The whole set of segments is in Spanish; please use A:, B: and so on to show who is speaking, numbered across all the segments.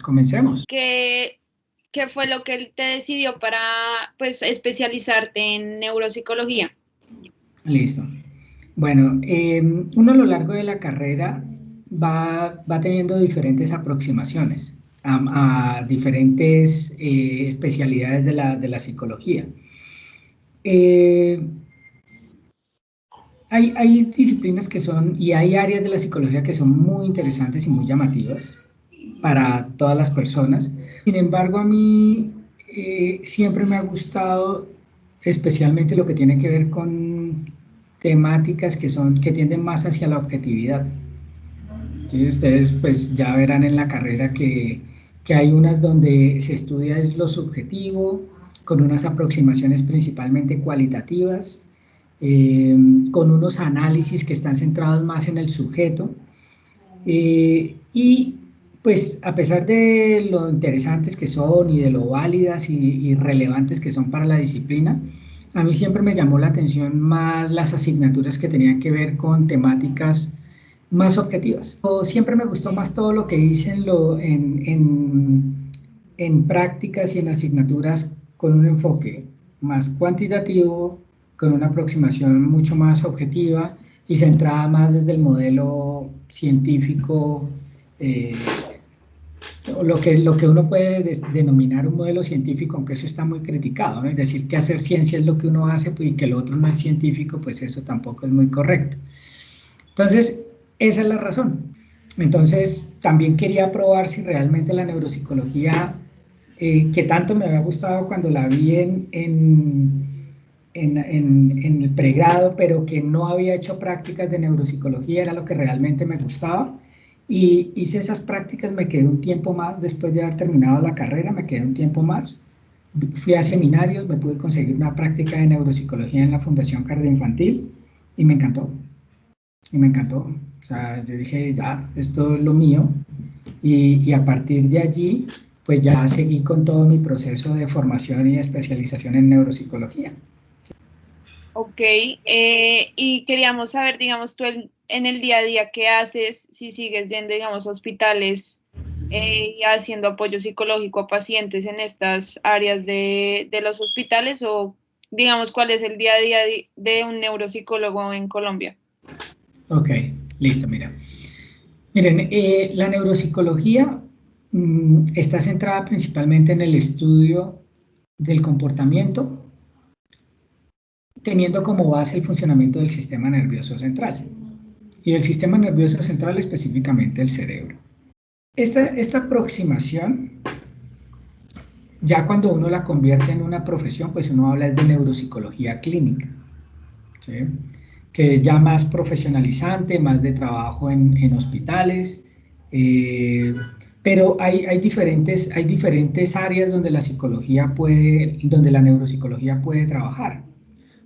A: Comencemos.
B: ¿Qué fue lo que te decidió para, pues, especializarte en neuropsicología?
A: Listo. Bueno, uno a lo largo de la carrera va teniendo diferentes aproximaciones a diferentes especialidades de la psicología. Eh, hay disciplinas que son, y hay áreas de la psicología que son muy interesantes y muy llamativas para todas las personas. Sin embargo, a mí siempre me ha gustado especialmente lo que tiene que ver con temáticas que tienden más hacia la objetividad. ¿Sí? Ustedes pues ya verán en la carrera que hay unas donde se estudia es lo subjetivo, con unas aproximaciones principalmente cualitativas, con unos análisis que están centrados más en el sujeto. Y pues a pesar de lo interesantes que son y de lo válidas y relevantes que son para la disciplina, a mí siempre me llamó la atención más las asignaturas que tenían que ver con temáticas más objetivas. Siempre me gustó más todo lo que hice en prácticas y en asignaturas con un enfoque más cuantitativo, con una aproximación mucho más objetiva y centrada más desde el modelo científico, lo que uno puede denominar un modelo científico, aunque eso está muy criticado, ¿no? Es decir, que hacer ciencia es lo que uno hace y que lo otro no es científico, pues eso tampoco es muy correcto. Entonces, esa es la razón. Entonces, también quería probar si realmente la neuropsicología, que tanto me había gustado cuando la vi en el pregrado, pero que no había hecho prácticas de neuropsicología, era lo que realmente me gustaba. Y hice esas prácticas, me quedé un tiempo más, después de haber terminado la carrera, me quedé un tiempo más. Fui a seminarios, me pude conseguir una práctica de neuropsicología en la Fundación Cardioinfantil y me encantó. Y me encantó. O sea, yo dije, ya, esto es lo mío. Y a partir de allí, pues ya seguí con todo mi proceso de formación y de especialización en neuropsicología.
B: Ok, y queríamos saber, digamos, tú en el día a día, ¿qué haces? Si sigues yendo, digamos, a hospitales y haciendo apoyo psicológico a pacientes en estas áreas de los hospitales, o, digamos, ¿cuál es el día a día de un neuropsicólogo en Colombia?
A: Ok, listo, mira. Miren, la neuropsicología está centrada principalmente en el estudio del comportamiento, teniendo como base el funcionamiento del sistema nervioso central. Y del sistema nervioso central específicamente el cerebro. Esta aproximación, ya cuando uno la convierte en una profesión, pues uno habla de neuropsicología clínica, ¿sí? Que es ya más profesionalizante, más de trabajo en hospitales, pero hay diferentes áreas donde donde la neuropsicología puede trabajar.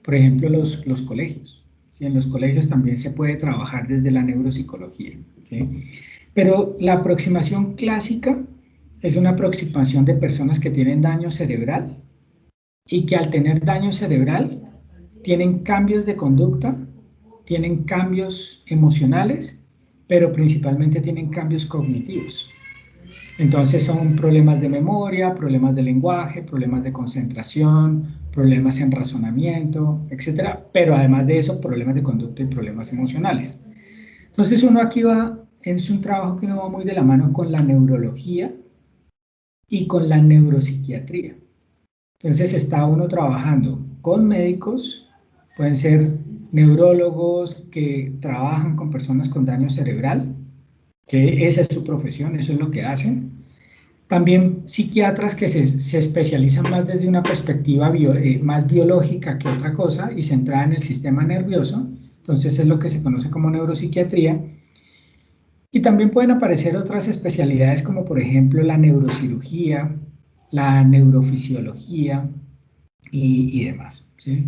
A: Por ejemplo, los colegios. ¿Sí? En los colegios también se puede trabajar desde la neuropsicología. ¿Sí? Pero la aproximación clásica es una aproximación de personas que tienen daño cerebral y que al tener daño cerebral tienen cambios de conducta, tienen cambios emocionales, pero principalmente tienen cambios cognitivos. Entonces son problemas de memoria, problemas de lenguaje, problemas de concentración, problemas en razonamiento, etcétera, pero además de eso, problemas de conducta y problemas emocionales. Entonces uno aquí es un trabajo que uno va muy de la mano con la neurología y con la neuropsiquiatría. Entonces está uno trabajando con médicos, pueden ser neurólogos que trabajan con personas con daño cerebral, que esa es su profesión, eso es lo que hacen. También psiquiatras que se especializan más desde una perspectiva más biológica que otra cosa y centrada en el sistema nervioso, entonces es lo que se conoce como neuropsiquiatría. Y también pueden aparecer otras especialidades como por ejemplo la neurocirugía, la neurofisiología y demás, ¿sí?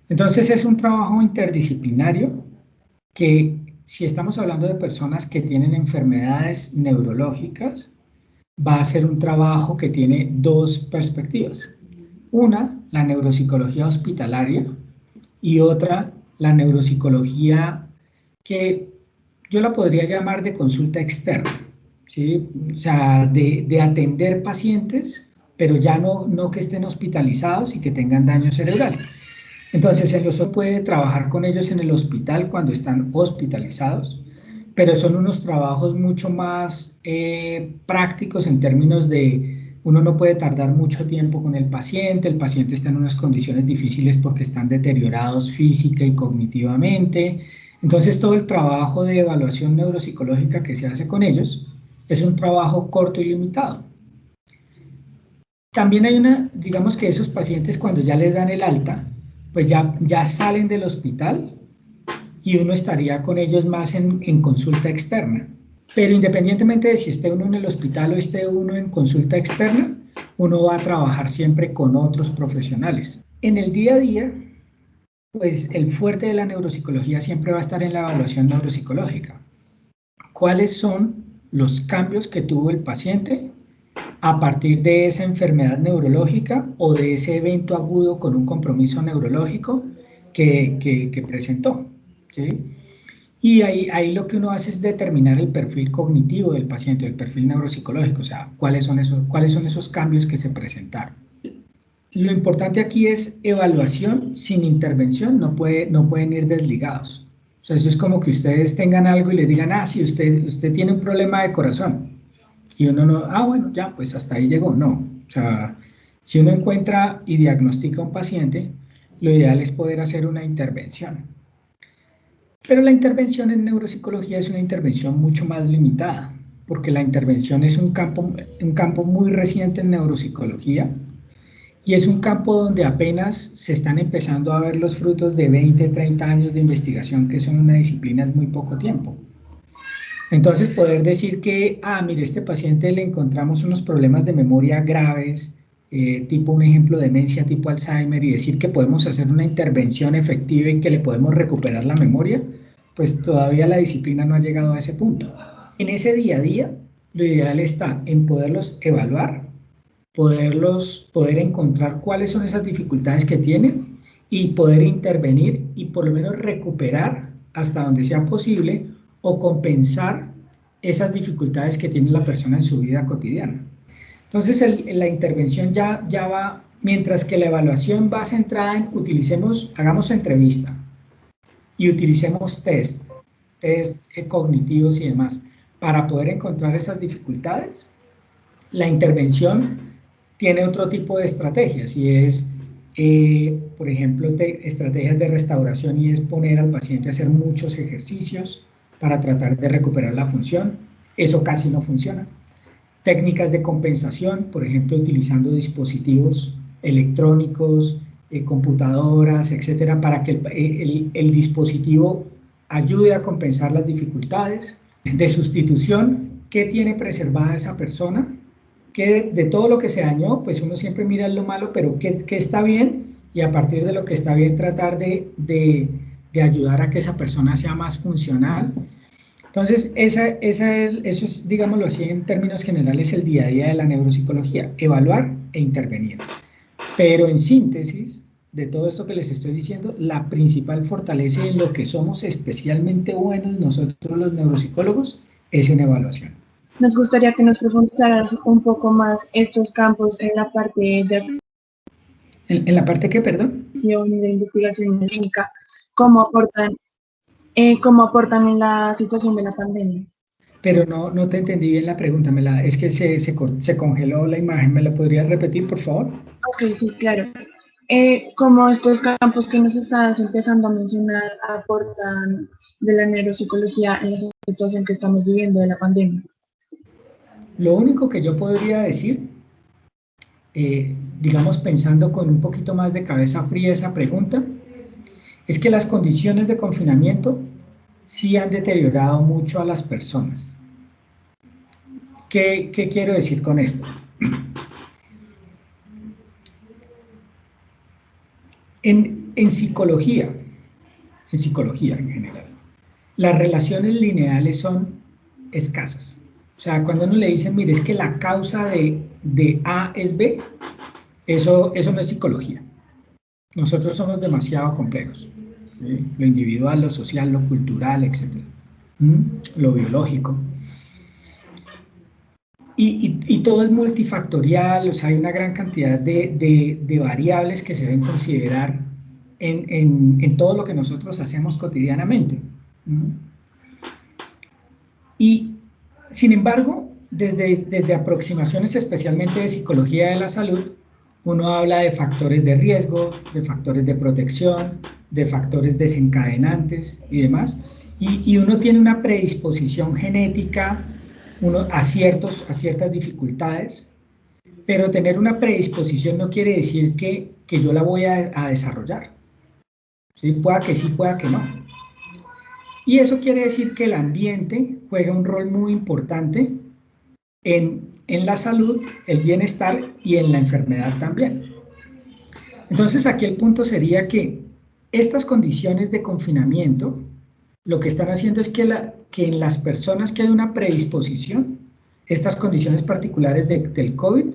A: Entonces es un trabajo interdisciplinario que si estamos hablando de personas que tienen enfermedades neurológicas, va a ser un trabajo que tiene dos perspectivas. Una, la neuropsicología hospitalaria y otra, la neuropsicología que yo la podría llamar de consulta externa. ¿sí? O sea, de atender pacientes, pero ya no que estén hospitalizados y que tengan daño cerebral. Entonces, el oso puede trabajar con ellos en el hospital cuando están hospitalizados, pero son unos trabajos mucho más prácticos en términos de uno no puede tardar mucho tiempo con el paciente está en unas condiciones difíciles porque están deteriorados física y cognitivamente. Entonces, todo el trabajo de evaluación neuropsicológica que se hace con ellos es un trabajo corto y limitado. También hay digamos que esos pacientes cuando ya les dan el alta, pues ya salen del hospital y uno estaría con ellos más en consulta externa. Pero independientemente de si esté uno en el hospital o esté uno en consulta externa, uno va a trabajar siempre con otros profesionales. En el día a día, pues el fuerte de la neuropsicología siempre va a estar en la evaluación neuropsicológica. ¿Cuáles son los cambios que tuvo el paciente a partir de esa enfermedad neurológica o de ese evento agudo con un compromiso neurológico que presentó? ¿Sí? Y ahí lo que uno hace es determinar el perfil cognitivo del paciente, el perfil neuropsicológico, o sea, cuáles son esos cambios que se presentaron. Lo importante aquí es evaluación sin intervención, no pueden ir desligados. O sea, eso es como que ustedes tengan algo y les digan, sí, usted tiene un problema de corazón. Y uno no, bueno, ya, pues hasta ahí llegó. No, o sea, si uno encuentra y diagnostica a un paciente, lo ideal es poder hacer una intervención. Pero la intervención en neuropsicología es una intervención mucho más limitada, porque la intervención es un campo muy reciente en neuropsicología y es un campo donde apenas se están empezando a ver los frutos de 20, 30 años de investigación, que son una disciplina es muy poco tiempo. Entonces, poder decir que, mire, este paciente le encontramos unos problemas de memoria graves, tipo un ejemplo, demencia tipo Alzheimer, y decir que podemos hacer una intervención efectiva y que le podemos recuperar la memoria, pues todavía la disciplina no ha llegado a ese punto. En ese día a día, lo ideal está en poderlos evaluar, poder encontrar cuáles son esas dificultades que tienen y poder intervenir y por lo menos recuperar hasta donde sea posible o compensar esas dificultades que tiene la persona en su vida cotidiana. Entonces, la intervención ya va, mientras que la evaluación va centrada en hagamos entrevista y utilicemos test cognitivos y demás, para poder encontrar esas dificultades. La intervención tiene otro tipo de estrategias y es, por ejemplo, estrategias de restauración y es poner al paciente a hacer muchos ejercicios para tratar de recuperar la función. Eso casi no funciona. Técnicas de compensación, por ejemplo, utilizando dispositivos electrónicos, computadoras, etcétera, para que el dispositivo ayude a compensar las dificultades. De sustitución, ¿qué tiene preservada esa persona? Que de todo lo que se dañó, pues uno siempre mira lo malo, pero ¿qué está bien? Y a partir de lo que está bien, tratar de ayudar a que esa persona sea más funcional. Entonces, eso es, digámoslo así, en términos generales, el día a día de la neuropsicología, evaluar e intervenir. Pero en síntesis de todo esto que les estoy diciendo, la principal fortaleza en lo que somos especialmente buenos nosotros los neuropsicólogos es en evaluación.
C: Nos gustaría que nos profundizaras un poco más estos campos en la parte de acción.
A: ¿En la parte qué, perdón?
C: De investigación clínica, ¿cómo aportan en la situación de la pandemia?
A: Pero no te entendí bien la pregunta, es que se congeló la imagen, ¿me la podrías repetir, por favor?
C: Ok, sí, claro. Como estos campos que nos estás empezando a mencionar aportan de la neuropsicología en la situación que estamos viviendo de la pandemia.
A: Lo único que yo podría decir, digamos pensando con un poquito más de cabeza fría esa pregunta, es que las condiciones de confinamiento sí han deteriorado mucho a las personas. ¿Qué quiero decir con esto? En psicología en general, las relaciones lineales son escasas. O sea, cuando uno le dice, mire, es que la causa de A es B, eso no es psicología. Nosotros somos demasiado complejos. ¿Sí? Lo individual, lo social, lo cultural, etc. Lo biológico. Y todo es multifactorial, o sea, hay una gran cantidad de variables que se deben considerar en todo lo que nosotros hacemos cotidianamente. Y, sin embargo, desde aproximaciones especialmente de psicología de la salud, uno habla de factores de riesgo, de factores de protección, de factores desencadenantes y demás, y uno tiene una predisposición genética a ciertas dificultades, pero tener una predisposición no quiere decir que yo la voy a desarrollar. ¿Sí? Pueda que sí, pueda que no. Y eso quiere decir que el ambiente juega un rol muy importante en la salud, el bienestar y en la enfermedad también. Entonces aquí el punto sería que estas condiciones de confinamiento lo que están haciendo es que en las personas que hay una predisposición, estas condiciones particulares del COVID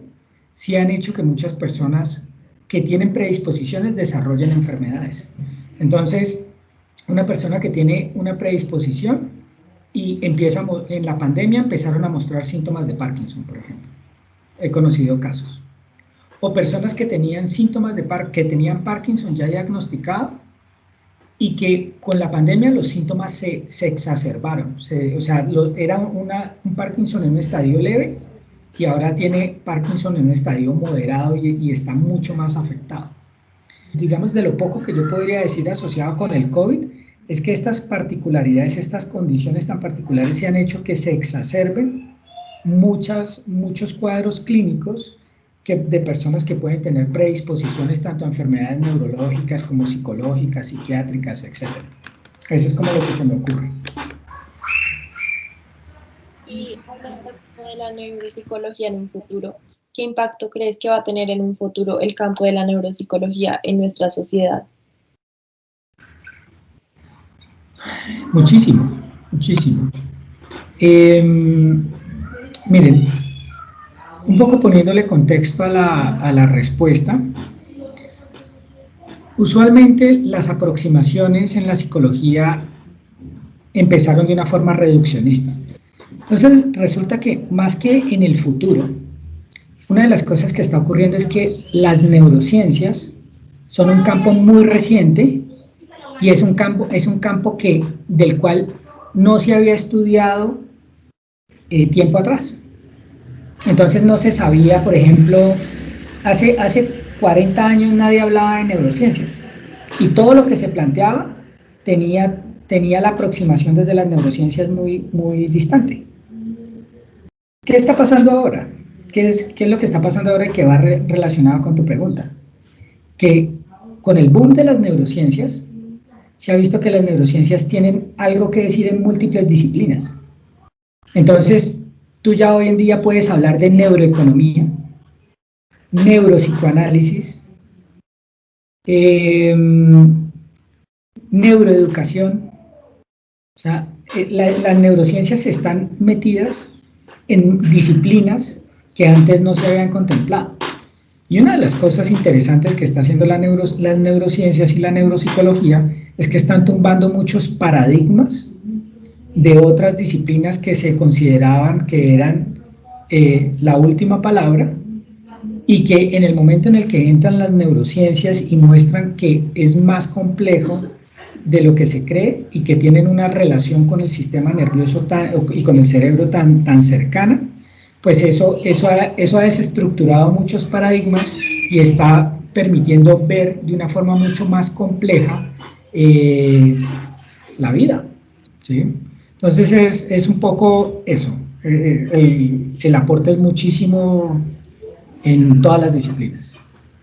A: sí han hecho que muchas personas que tienen predisposiciones desarrollen enfermedades. Entonces, una persona que tiene una predisposición y en la pandemia empezaron a mostrar síntomas de Parkinson, por ejemplo. He conocido casos. O personas que tenían síntomas que tenían Parkinson ya diagnosticado y que con la pandemia los síntomas se exacerbaron. Era un Parkinson en un estadio leve y ahora tiene Parkinson en un estadio moderado y está mucho más afectado. Digamos, de lo poco que yo podría decir asociado con el COVID, es que estas particularidades, estas condiciones tan particulares se han hecho que se exacerben muchos cuadros clínicos de personas que pueden tener predisposiciones tanto a enfermedades neurológicas como psicológicas, psiquiátricas, etc. Eso es como lo que se me ocurre.
D: Y hablando de la neuropsicología en un futuro, ¿qué impacto crees que va a tener en un futuro el campo de la neuropsicología en nuestra sociedad?
A: Muchísimo, muchísimo. Miren, un poco poniéndole contexto a la respuesta, usualmente las aproximaciones en la psicología empezaron de una forma reduccionista. Entonces resulta que más que en el futuro, una de las cosas que está ocurriendo es que las neurociencias son un campo muy reciente y es un campo del cual no se había estudiado tiempo atrás. Entonces no se sabía, por ejemplo, hace 40 años nadie hablaba de neurociencias y todo lo que se planteaba tenía la aproximación desde las neurociencias muy, muy distante. ¿Qué está pasando ahora? ¿Qué es lo que está pasando ahora y que va relacionado con tu pregunta? Que con el boom de las neurociencias se ha visto que las neurociencias tienen algo que decir en múltiples disciplinas. Entonces, tú ya hoy en día puedes hablar de neuroeconomía, neuropsicoanálisis, neuroeducación. O sea, las neurociencias están metidas en disciplinas que antes no se habían contemplado. Y una de las cosas interesantes que está haciendo las neurociencias y la neuropsicología es que están tumbando muchos paradigmas de otras disciplinas que se consideraban que eran la última palabra y que en el momento en el que entran las neurociencias y muestran que es más complejo de lo que se cree y que tienen una relación con el sistema nervioso y con el cerebro tan cercana, pues eso ha desestructurado muchos paradigmas y está permitiendo ver de una forma mucho más compleja la vida, ¿sí? Entonces es un poco eso, el aporte es muchísimo en todas las disciplinas.